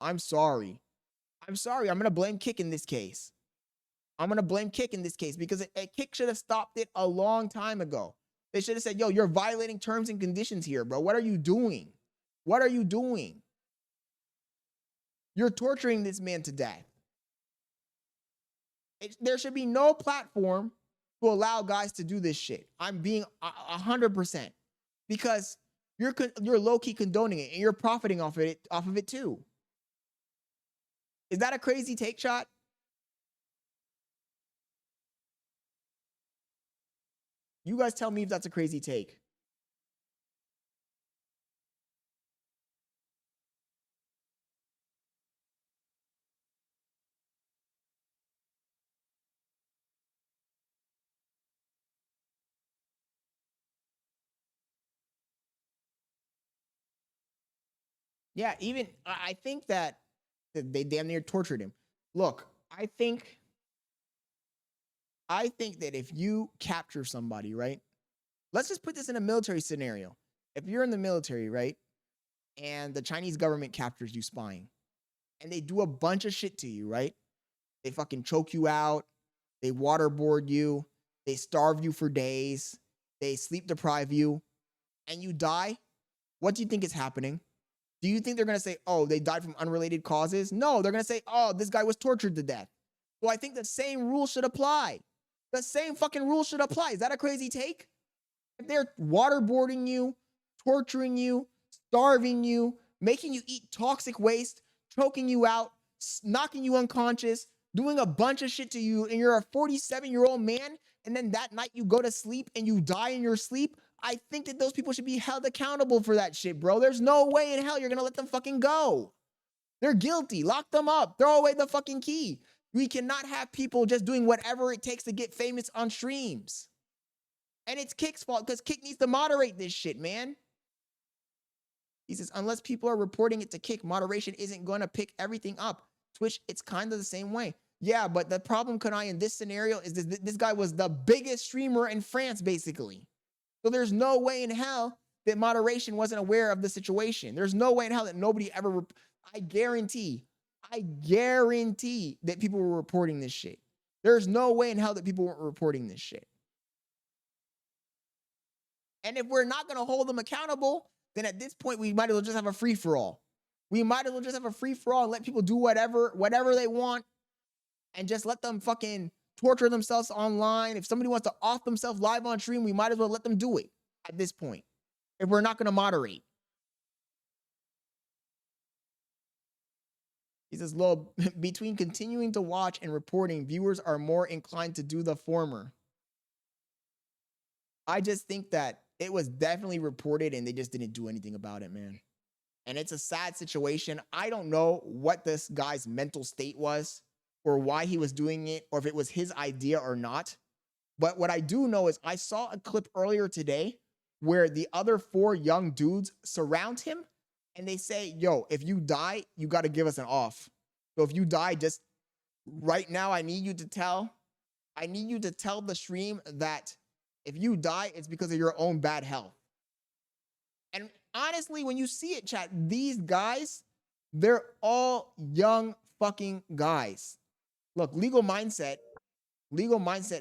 I'm sorry. I'm sorry. I'm going to blame Kick in this case. I'm going to blame Kick in this case because Kick should have stopped it a long time ago. They should have said, yo, you're violating terms and conditions here, bro. What are you doing? What are you doing? You're torturing this man to death. There should be no platform to allow guys to do this shit. I'm being 100% because you're low-key condoning it and you're profiting off of it too. Is that a crazy take shot? You guys tell me if that's a crazy take. Yeah, even I think that they damn near tortured him. Look, I think that if you capture somebody, right? Let's just put this in a military scenario. If you're in the military, right? And the Chinese government captures you spying and they do a bunch of shit to you, right? They fucking choke you out. They waterboard you. They starve you for days. They sleep deprive you and you die. What do you think is happening? Do you think they're going to say, oh, they died from unrelated causes? No, they're going to say, oh, this guy was tortured to death. So I think the same rule should apply. The same fucking rule should apply. Is that a crazy take? If they're waterboarding you, torturing you, starving you, making you eat toxic waste, choking you out, knocking you unconscious, doing a bunch of shit to you, and you're a 47-year-old man, and then that night you go to sleep and you die in your sleep, I think that those people should be held accountable for that shit, bro. There's no way in hell you're gonna let them fucking go. They're guilty. Lock them up. Throw away the fucking key. We cannot have people just doing whatever it takes to get famous on streams. And it's Kick's fault because Kick needs to moderate this shit, man. He says, unless people are reporting it to Kick, moderation isn't going to pick everything up. Twitch, it's kind of the same way. Yeah, but the problem, Kanai, in this scenario is this guy was the biggest streamer in France, basically. So there's no way in hell that moderation wasn't aware of the situation. There's no way in hell that nobody ever... I guarantee that people were reporting this shit. There's no way in hell that people weren't reporting this shit. And if we're not going to hold them accountable, then at this point, we might as well just have a free-for-all. We might as well just have a free-for-all and let people do whatever they want and just let them fucking torture themselves online. If somebody wants to off themselves live on stream, we might as well let them do it at this point if we're not going to moderate. He says, Lo, between continuing to watch and reporting, viewers are more inclined to do the former. I just think that it was definitely reported and they just didn't do anything about it, man. And it's a sad situation. I don't know what this guy's mental state was or why he was doing it or if it was his idea or not. But what I do know is I saw a clip earlier today where the other 4 young dudes surround him and they say, yo, if you die, you got to give us an off. So if you die, just right now, I need you to tell the stream that if you die, it's because of your own bad health. And honestly, when you see it, chat, these guys, they're all young fucking guys. Look, Legal Mindset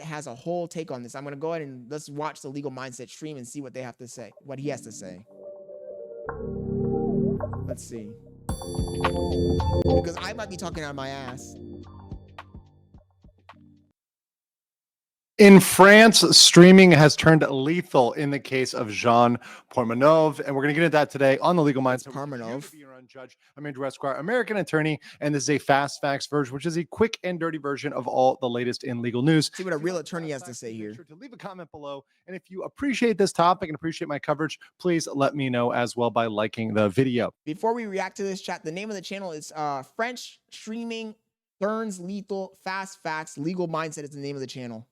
has a whole take on this. I'm going to go ahead and let's watch the Legal Mindset stream and see what they have to say, what he has to say. Let's see. Because I might be talking out of my ass. In France, streaming has turned lethal in the case of Jean Pormanove, and we're going to get into that today on the Legal Mindset. Pormanove. Judge, I'm Andrew Esquire, American attorney, and this is a fast facts version, which is a quick and dirty version of all the latest in legal news. See what a real attorney has to say here. Make sure to leave a comment below, and if you appreciate this topic and appreciate my coverage, please let me know as well by liking the video. Before we react to this, chat, the name of the channel is French Streaming Turns Lethal Fast Facts. Legal Mindset is the name of the channel.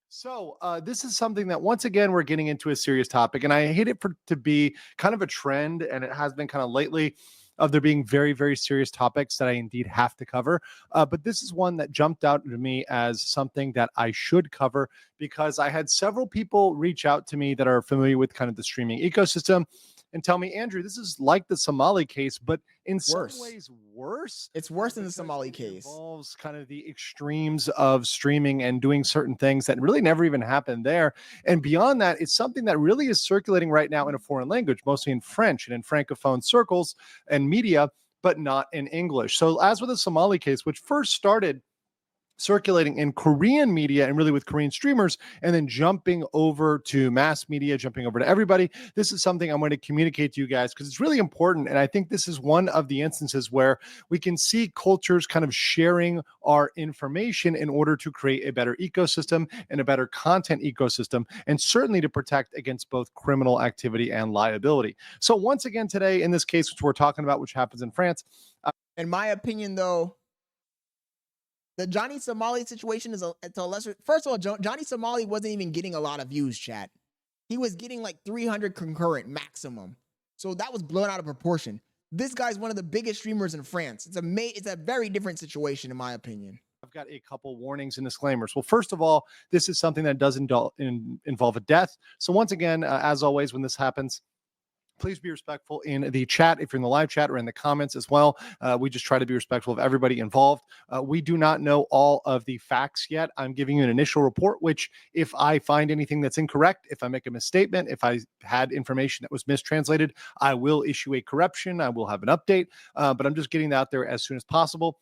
So this is something that, once again, we're getting into a serious topic, and I hate it to be kind of a trend, and it has been kind of lately, of there being very, very serious topics that I indeed have to cover. But this is one that jumped out to me as something that I should cover because I had several people reach out to me that are familiar with kind of the streaming ecosystem and tell me, Andrew, this is like the Somali case, but in some Worse. ways worse. It's worse than the Because Somali it case. involves kind of the extremes of streaming and doing certain things that really never even happened there. And beyond that, it's something that really is circulating right now in a foreign language, mostly in French and in Francophone circles and media, but not in English. So, as with the Somali case, which first started circulating in Korean media and really with Korean streamers, and then jumping over to mass media, jumping over to everybody. This is something I'm going to communicate to you guys because it's really important. And I think this is one of the instances where we can see cultures kind of sharing our information in order to create a better ecosystem and a better content ecosystem, and certainly to protect against both criminal activity and liability. So once again, today in this case, which we're talking about, which happens in France. In my opinion, though, the Johnny Somali situation is a lesser. First of all, Johnny Somali wasn't even getting a lot of views, chat. He was getting like 300 concurrent maximum. So that was blown out of proportion. This guy's one of the biggest streamers in France. It's a very different situation, in my opinion. I've got a couple warnings and disclaimers. Well, first of all, this is something that does involve a death. So once again, as always, when this happens, please be respectful in the chat if you're in the live chat or in the comments as well. We just try to be respectful of everybody involved. We do not know all of the facts yet. I'm giving you an initial report, which if I find anything that's incorrect, if I make a misstatement, if I had information that was mistranslated, I will issue a correction. I will have an update, but I'm just getting that out there as soon as possible.